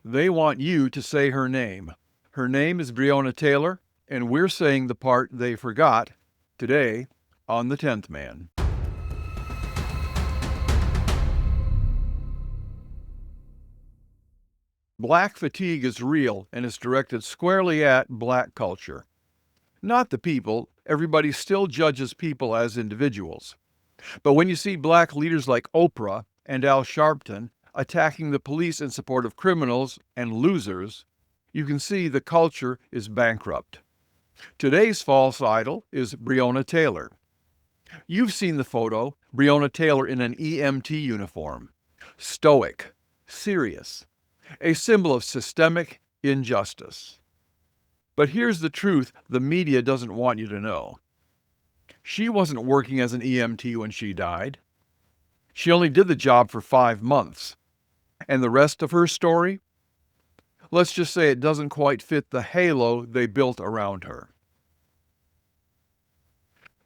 They want you to say her name. Her name is Breonna Taylor, and we're saying the part they forgot today on The 10th Man. Black fatigue is real, and it's directed squarely at black culture. Not the people. Everybody still judges people as individuals. But when you see black leaders like Oprah and Al Sharpton attacking the police in support of criminals and losers, you can see the culture is bankrupt. Today's false idol is Breonna Taylor. You've seen the photo, Breonna Taylor in an EMT uniform. Stoic, serious, a symbol of systemic injustice. But here's the truth the media doesn't want you to know. She wasn't working as an EMT when she died. She only did the job for 5 months. And the rest of her story? Let's just say it doesn't quite fit the halo they built around her.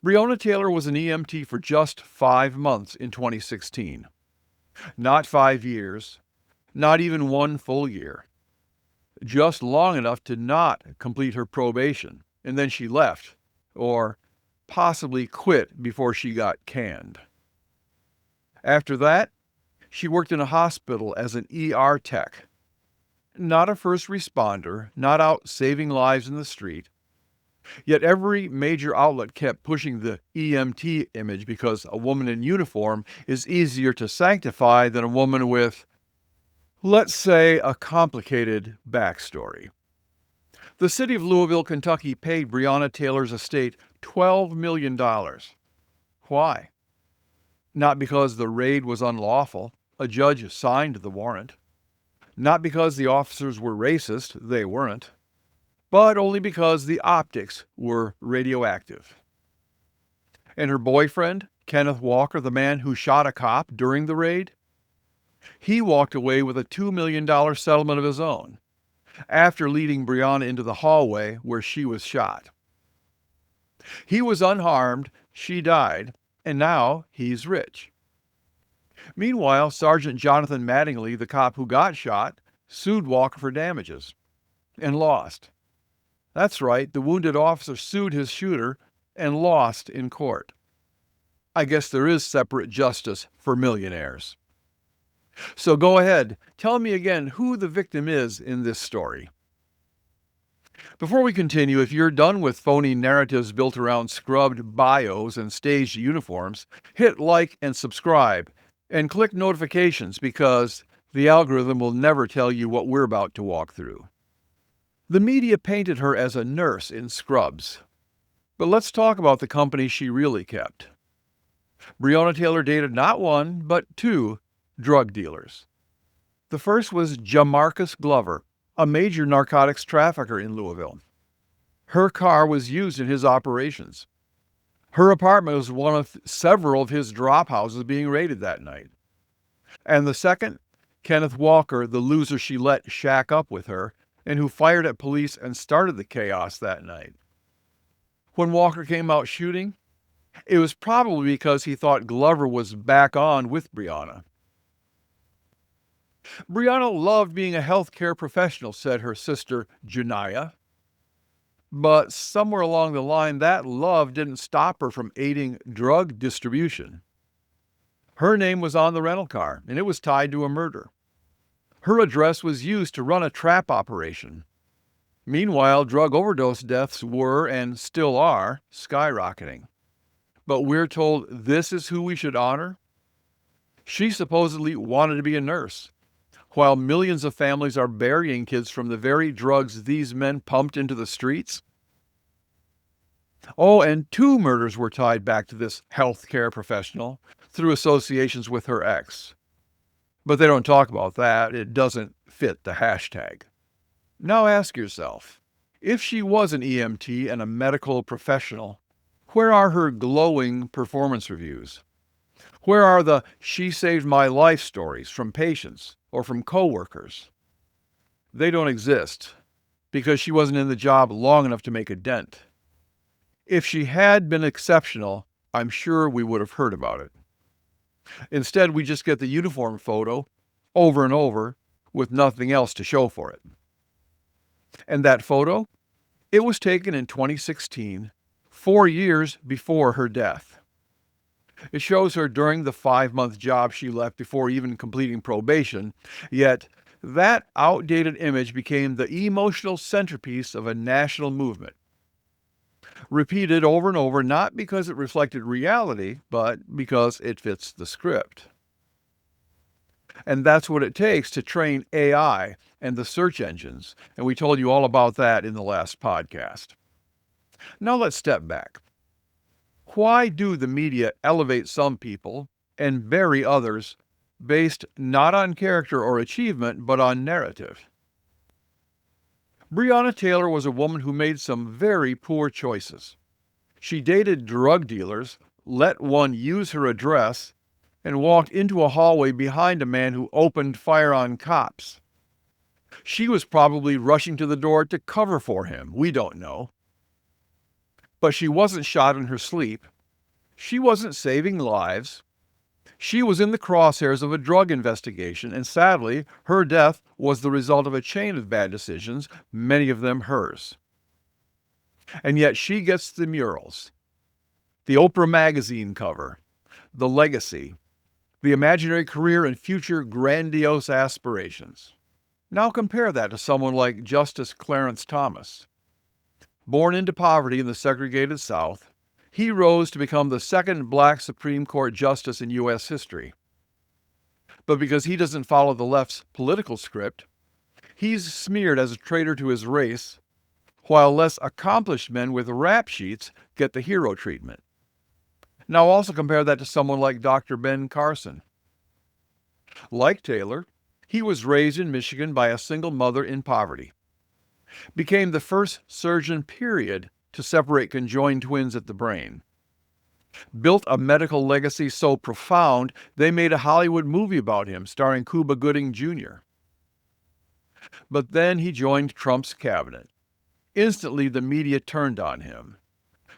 Breonna Taylor was an EMT for just 5 months in 2016. Not 5 years, not even 1 full year. Just long enough to not complete her probation, and then she left, or possibly quit before she got canned. After that, she worked in a hospital as an ER tech. Not a first responder, not out saving lives in the street. Yet every major outlet kept pushing the EMT image because a woman in uniform is easier to sanctify than a woman with, let's say, a complicated backstory. The city of Louisville, Kentucky paid Breonna Taylor's estate $12 million. Why? Not because the raid was unlawful. A judge signed the warrant. Not because the officers were racist. They weren't. But only because the optics were radioactive. And her boyfriend, Kenneth Walker, the man who shot a cop during the raid, he walked away with a $2 million settlement of his own after leading Breonna into the hallway where she was shot. He was unharmed, she died, and now he's rich. Meanwhile, Sergeant Jonathan Mattingly, the cop who got shot, sued Walker for damages and lost. That's right, the wounded officer sued his shooter and lost in court. I guess there is separate justice for millionaires. So go ahead, tell me again who the victim is in this story. Before we continue, if you're done with phony narratives built around scrubbed bios and staged uniforms, hit like and subscribe, and click notifications because the algorithm will never tell you what we're about to walk through. The media painted her as a nurse in scrubs. But let's talk about the company she really kept. Breonna Taylor dated not 1, but 2 drug dealers. The first was Jamarcus Glover, a major narcotics trafficker in Louisville. Her car was used in his operations. Her apartment was one of several of his drop houses being raided that night. And the second, Kenneth Walker, the loser she let shack up with her, and who fired at police and started the chaos that night. When Walker came out shooting, it was probably because he thought Glover was back on with Breonna. Breonna loved being a healthcare professional, said her sister Janiah. But somewhere along the line, that love didn't stop her from aiding drug distribution. Her name was on the rental car, and it was tied to a murder. Her address was used to run a trap operation. Meanwhile, drug overdose deaths were, and still are, skyrocketing. But we're told this is who we should honor? She supposedly wanted to be a nurse, while millions of families are burying kids from the very drugs these men pumped into the streets. Oh, and 2 murders were tied back to this healthcare professional through associations with her ex. But they don't talk about that. It doesn't fit the hashtag. Now ask yourself, if she was an EMT and a medical professional, where are her glowing performance reviews? Where are the "she saved my life" stories from patients or from coworkers? They don't exist because she wasn't in the job long enough to make a dent. If she had been exceptional, I'm sure we would have heard about it. Instead, we just get the uniform photo over and over with nothing else to show for it. And that photo? It was taken in 2016, 4 years before her death. It shows her during the 5-month job she left before even completing probation, yet that outdated image became the emotional centerpiece of a national movement. Repeated over and over, not because it reflected reality, but because it fits the script. And that's what it takes to train AI and the search engines, and we told you all about that in the last podcast. Now let's step back. Why do the media elevate some people and bury others based not on character or achievement, but on narrative? Breonna Taylor was a woman who made some very poor choices. She dated drug dealers, let one use her address, and walked into a hallway behind a man who opened fire on cops. She was probably rushing to the door to cover for him. We don't know. But she wasn't shot in her sleep. She wasn't saving lives. She was in the crosshairs of a drug investigation, and sadly, her death was the result of a chain of bad decisions, many of them hers. And yet she gets the murals, the Oprah magazine cover, the legacy, the imaginary career and future grandiose aspirations. Now compare that to someone like Justice Clarence Thomas. Born into poverty in the segregated South, he rose to become the second black Supreme Court justice in U.S. history. But because he doesn't follow the left's political script, he's smeared as a traitor to his race, while less accomplished men with rap sheets get the hero treatment. Now also compare that to someone like Dr. Ben Carson. Like Taylor, he was raised in Michigan by a single mother in poverty. Became the first surgeon, period, to separate conjoined twins at the brain. Built a medical legacy so profound, they made a Hollywood movie about him, starring Cuba Gooding Jr. But then he joined Trump's cabinet. Instantly, the media turned on him,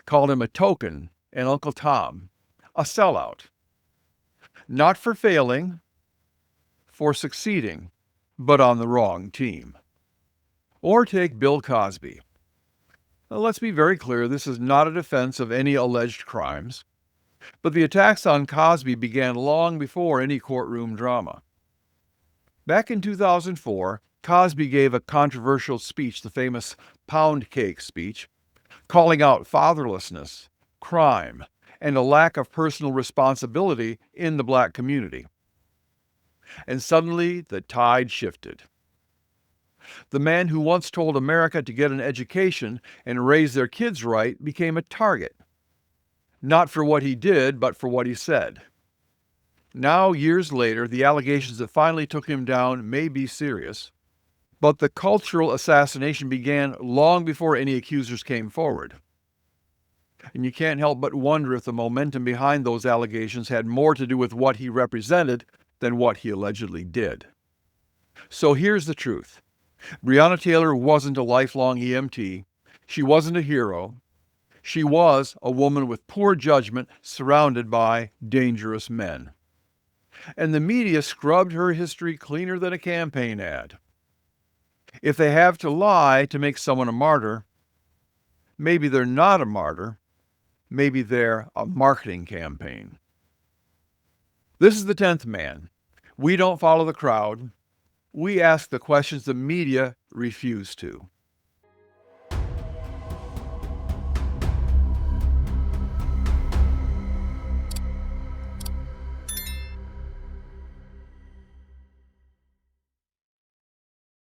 called him a token and Uncle Tom, a sellout. Not for failing, for succeeding, but on the wrong team. Or take Bill Cosby. Now, let's be very clear, this is not a defense of any alleged crimes, but the attacks on Cosby began long before any courtroom drama. Back in 2004, Cosby gave a controversial speech, the famous pound cake speech, calling out fatherlessness, crime, and a lack of personal responsibility in the black community. And suddenly, the tide shifted. The man who once told America to get an education and raise their kids right became a target. Not for what he did, but for what he said. Now, years later, the allegations that finally took him down may be serious, but the cultural assassination began long before any accusers came forward. And you can't help but wonder if the momentum behind those allegations had more to do with what he represented than what he allegedly did. So here's the truth. Breonna Taylor wasn't a lifelong EMT. She wasn't a hero. She was a woman with poor judgment surrounded by dangerous men. And the media scrubbed her history cleaner than a campaign ad. If they have to lie to make someone a martyr, maybe they're not a martyr. Maybe they're a marketing campaign. This is the 10th man. We don't follow the crowd. We ask the questions the media refuse to.